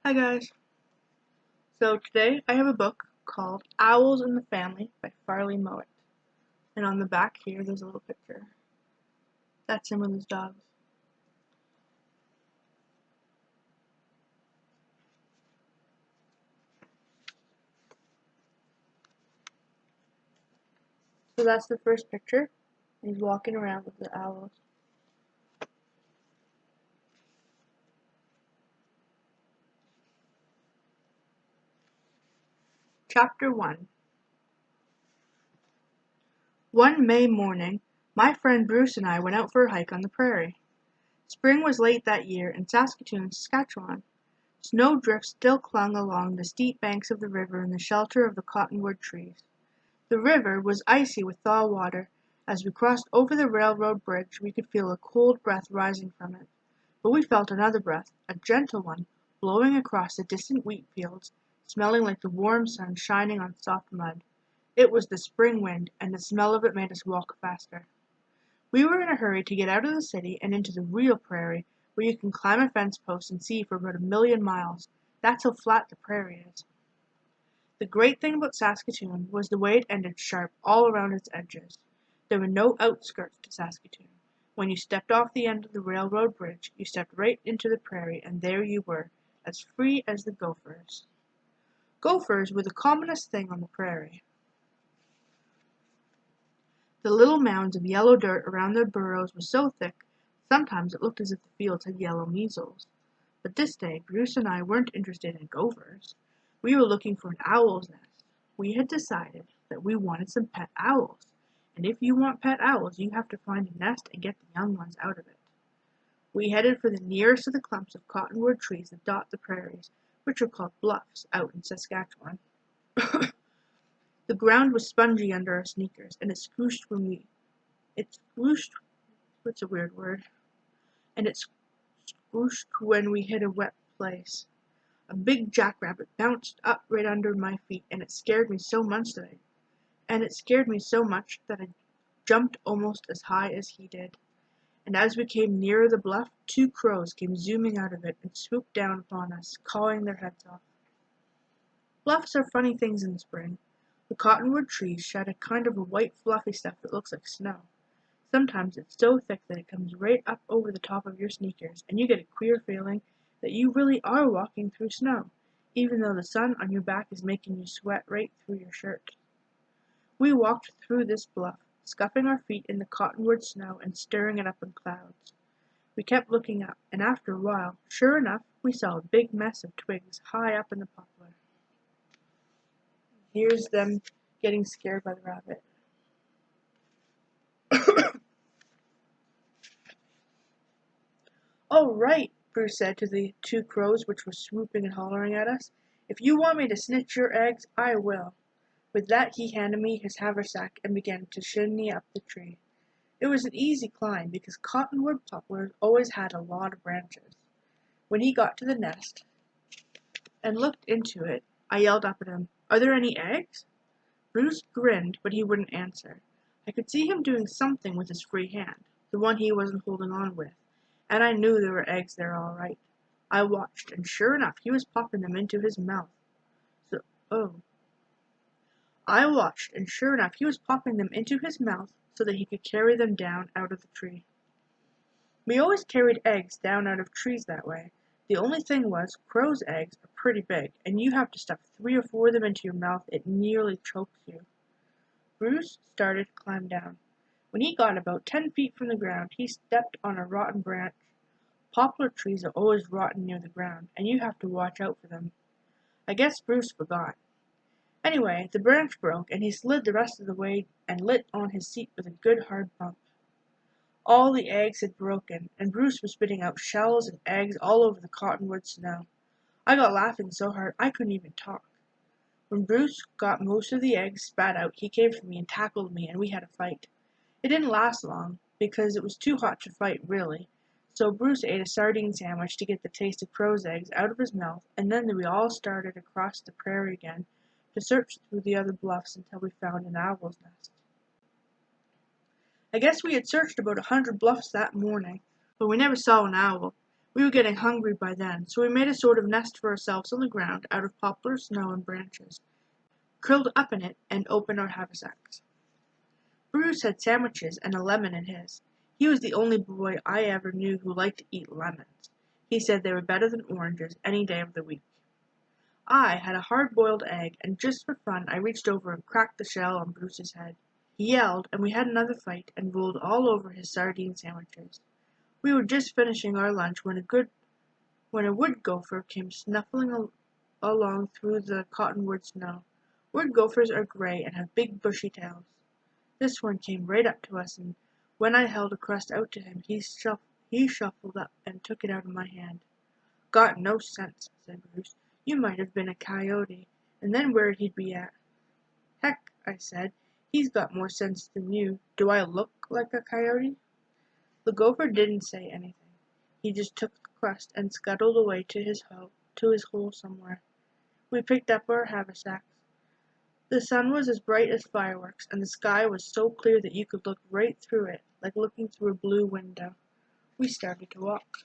Hi guys. So today I have a book called Owls in the Family by Farley Mowat. And on the back here there's a little picture. That's him with his dogs. So that's the first picture. He's walking around with the owls. Chapter 1. One May morning, my friend Bruce and I went out for a hike on the prairie. Spring was late that year in Saskatoon, Saskatchewan. Snowdrifts still clung along the steep banks of the river in the shelter of the cottonwood trees. The river was icy with thaw water. As we crossed over the railroad bridge we could feel a cold breath rising from it. But we felt another breath, a gentle one, blowing across the distant wheat fields, smelling like the warm sun shining on soft mud. It was the spring wind, and the smell of it made us walk faster. We were in a hurry to get out of the city and into the real prairie, where you can climb a fence post and see for about 1,000,000 miles. That's how flat the prairie is. The great thing about Saskatoon was the way it ended sharp all around its edges. There were no outskirts to Saskatoon. When you stepped off the end of the railroad bridge, you stepped right into the prairie, and there you were, as free as the gophers. Gophers were the commonest thing on the prairie. The little mounds of yellow dirt around their burrows were so thick, sometimes it looked as if the fields had yellow measles. But this day Bruce and I weren't interested in gophers. We were looking for an owl's nest. We had decided that we wanted some pet owls, and if you want pet owls you have to find a nest and get the young ones out of it. We headed for the nearest of the clumps of cottonwood trees that dot the prairies, which are called bluffs out in Saskatchewan. The ground was spongy under our sneakers, and it squooshed what's a weird word, and it squooshed when we hit a wet place. A big jackrabbit bounced up right under my feet, and it scared me so much that I jumped almost as high as he did. And as we came nearer the bluff, 2 crows came zooming out of it and swooped down upon us, cawing their heads off. Bluffs are funny things in the spring. The cottonwood trees shed a kind of a white fluffy stuff that looks like snow. Sometimes it's so thick that it comes right up over the top of your sneakers, and you get a queer feeling that you really are walking through snow, even though the sun on your back is making you sweat right through your shirt. We walked through this bluff, scuffing our feet in the cottonwood snow and stirring it up in clouds. We kept looking up, and after a while, sure enough, we saw a big mess of twigs high up in the poplar. Here's them getting scared by the rabbit. "All right," Bruce said to the 2 crows which were swooping and hollering at us. "If you want me to snitch your eggs, I will." With that he handed me his haversack and began to shinny up the tree. It was an easy climb because cottonwood poplars always had a lot of branches. When he got to the nest and looked into it, I yelled up at him, "Are there any eggs?" Bruce grinned, but he wouldn't answer. I could see him doing something with his free hand, the one he wasn't holding on with, and I knew there were eggs there all right. I watched, and sure enough he was popping them into his mouth. I watched, and sure enough he was popping them into his mouth so that he could carry them down out of the tree. We always carried eggs down out of trees that way. The only thing was, crows' eggs are pretty big, and you have to stuff 3 or 4 of them into your mouth. It nearly chokes you. Bruce started to climb down. When he got about 10 feet from the ground, he stepped on a rotten branch. Poplar trees are always rotten near the ground, and you have to watch out for them. I guess Bruce forgot. Anyway, the branch broke, and he slid the rest of the way and lit on his seat with a good hard bump. All the eggs had broken, and Bruce was spitting out shells and eggs all over the cottonwood snow. I got laughing so hard I couldn't even talk. When Bruce got most of the eggs spat out, he came for me and tackled me, and we had a fight. It didn't last long, because it was too hot to fight, really. So Bruce ate a sardine sandwich to get the taste of crow's eggs out of his mouth, and then we all started across the prairie again to search through the other bluffs until we found an owl's nest. I guess we had searched about 100 bluffs that morning, but we never saw an owl. We were getting hungry by then, so we made a sort of nest for ourselves on the ground out of poplar, snow, and branches, curled up in it, and opened our haversacks. Bruce had sandwiches and a lemon in his. He was the only boy I ever knew who liked to eat lemons. He said they were better than oranges any day of the week. I had a hard-boiled egg, and just for fun I reached over and cracked the shell on Bruce's head. He yelled, and we had another fight, and rolled all over his sardine sandwiches. We were just finishing our lunch when a wood gopher came snuffling along through the cottonwood snow. Wood gophers are gray and have big bushy tails. This one came right up to us, and when I held a crust out to him, he shuffled up and took it out of my hand. "Got no sense," said Bruce. "You might have been a coyote, and then where'd he be at?" "Heck," I said, "he's got more sense than you. Do I look like a coyote?" The gopher didn't say anything. He just took the crust and scuttled away to his hole somewhere. We picked up our haversacks. The sun was as bright as fireworks, and the sky was so clear that you could look right through it, like looking through a blue window. We started to walk.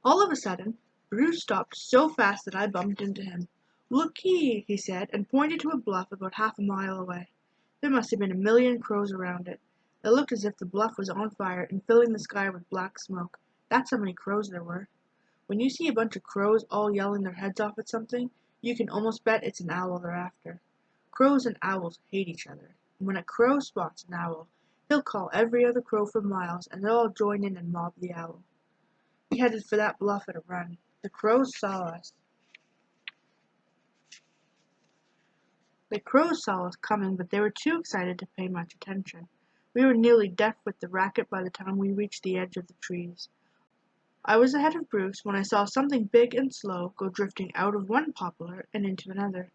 All of a sudden, Bruce stopped so fast that I bumped into him. "Lookee," he said, and pointed to a bluff about half a mile away. There must have been a million crows around it. It looked as if the bluff was on fire and filling the sky with black smoke. That's how many crows there were. When you see a bunch of crows all yelling their heads off at something, you can almost bet it's an owl they're after. Crows and owls hate each other, and when a crow spots an owl, he'll call every other crow for miles, and they'll all join in and mob the owl. We headed for that bluff at a run. The crows saw us. Coming, but they were too excited to pay much attention. We were nearly deaf with the racket by the time we reached the edge of the trees. I was ahead of Bruce when I saw something big and slow go drifting out of one poplar and into another.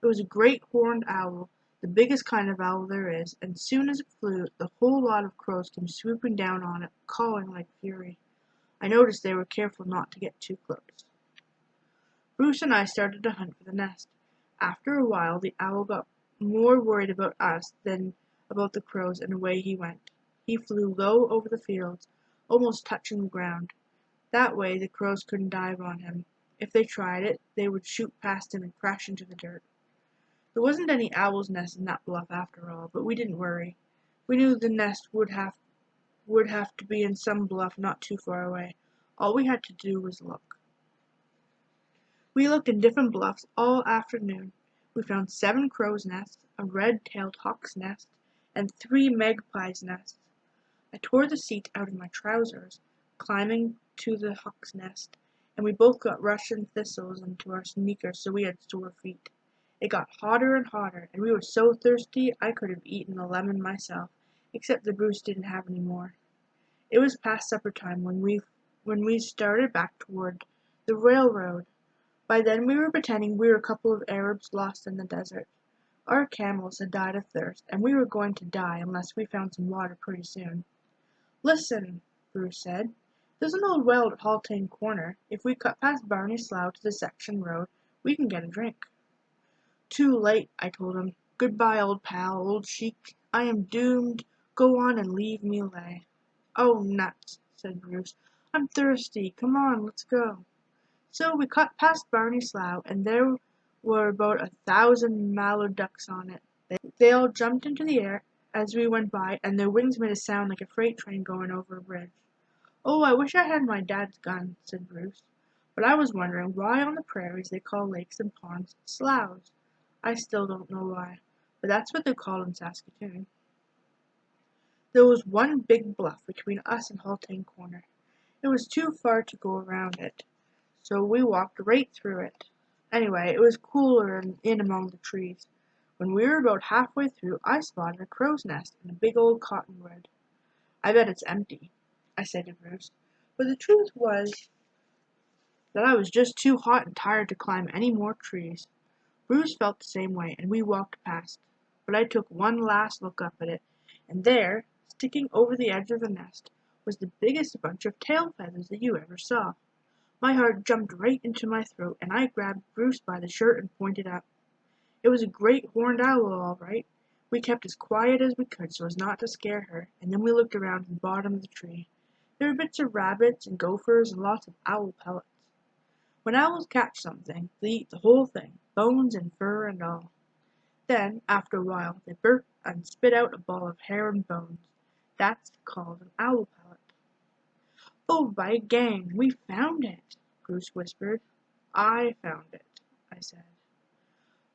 It was a great horned owl, the biggest kind of owl there is, and soon as it flew, the whole lot of crows came swooping down on it, cawing like fury. I noticed they were careful not to get too close. Bruce and I started to hunt for the nest. After a while, the owl got more worried about us than about the crows, and away he went. He flew low over the fields, almost touching the ground. That way the crows couldn't dive on him. If they tried it, they would shoot past him and crash into the dirt. There wasn't any owl's nest in that bluff after all, but we didn't worry. We knew the nest would have to be in some bluff not too far away. All we had to do was look. We looked in different bluffs all afternoon. We found 7 crows' nests, a red-tailed hawk's nest, and 3 magpies' nests. I tore the seat out of my trousers, climbing to the hawk's nest, and we both got Russian thistles into our sneakers so we had sore feet. It got hotter and hotter, and we were so thirsty I could have eaten a lemon myself, except that Bruce didn't have any more. It was past supper time when we started back toward the railroad. By then we were pretending we were a couple of Arabs lost in the desert. Our camels had died of thirst, and we were going to die unless we found some water pretty soon. "Listen," Bruce said. "There's an old well at Haltane Corner. If we cut past Barney's Slough to the section road, we can get a drink." "Too late," I told him. "Goodbye, old pal, old sheik. I am doomed. Go on and leave me lay." "Oh, nuts," said Bruce. "I'm thirsty. Come on, let's go." So we cut past Barney's Slough, and there were about 1,000 mallard ducks on it. They all jumped into the air as we went by, and their wings made a sound like a freight train going over a bridge. "Oh, I wish I had my dad's gun," said Bruce. But I was wondering why on the prairies they call lakes and ponds sloughs. I still don't know why, but that's what they're called in Saskatoon. There was one big bluff between us and Haltane Corner. It was too far to go around it, so we walked right through it. Anyway, it was cooler in among the trees. When we were about halfway through, I spotted a crow's nest in a big old cottonwood. "I bet it's empty," I said to Bruce, but the truth was that I was just too hot and tired to climb any more trees. Bruce felt the same way, and we walked past, but I took one last look up at it, and there, sticking over the edge of the nest, was the biggest bunch of tail feathers that you ever saw. My heart jumped right into my throat, and I grabbed Bruce by the shirt and pointed up. It was a great horned owl, all right. We kept as quiet as we could so as not to scare her, and then we looked around at the bottom of the tree. There were bits of rabbits and gophers and lots of owl pellets. When owls catch something, they eat the whole thing, bones and fur and all. Then, after a while, they burp and spit out a ball of hair and bones. That's called an owl pellet. "Oh, by gang, we found it," Bruce whispered. "I found it," I said.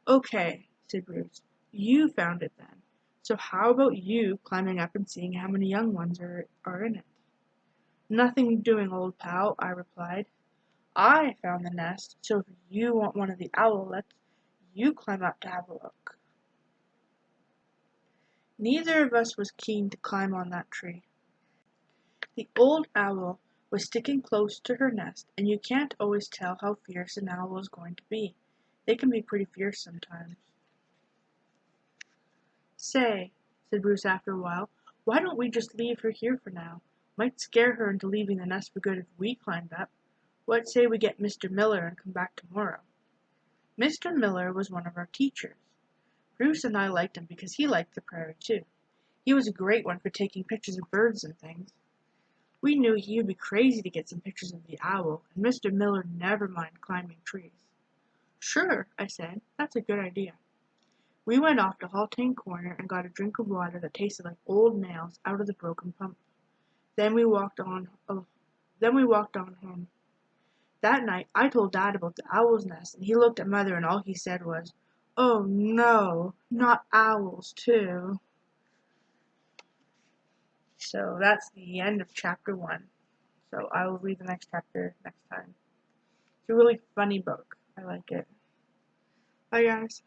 "Okay," said Bruce. "You found it then. So how about you climbing up and seeing how many young ones are in it?" "Nothing doing, old pal," I replied. "I found the nest, so if you want one of the owlets, you climb up to have a look." Neither of us was keen to climb on that tree. The old owl was sticking close to her nest, and you can't always tell how fierce an owl is going to be. They can be pretty fierce sometimes. "Say," said Bruce after a while, "why don't we just leave her here for now? Might scare her into leaving the nest for good if we climbed up. What say we get Mr. Miller and come back tomorrow?" Mr. Miller was one of our teachers. Bruce and I liked him because he liked the prairie too. He was a great one for taking pictures of birds and things. We knew he would be crazy to get some pictures of the owl, and Mr. Miller never minded climbing trees. "Sure," I said, "that's a good idea." We went off to Haltane Corner and got a drink of water that tasted like old nails out of the broken pump. Then we walked on home. That night I told Dad about the owl's nest, and he looked at Mother and all he said was, "Oh no, not owls too." So that's the end of chapter 1. So I will read the next chapter next time. It's a really funny book. I like it. Bye guys.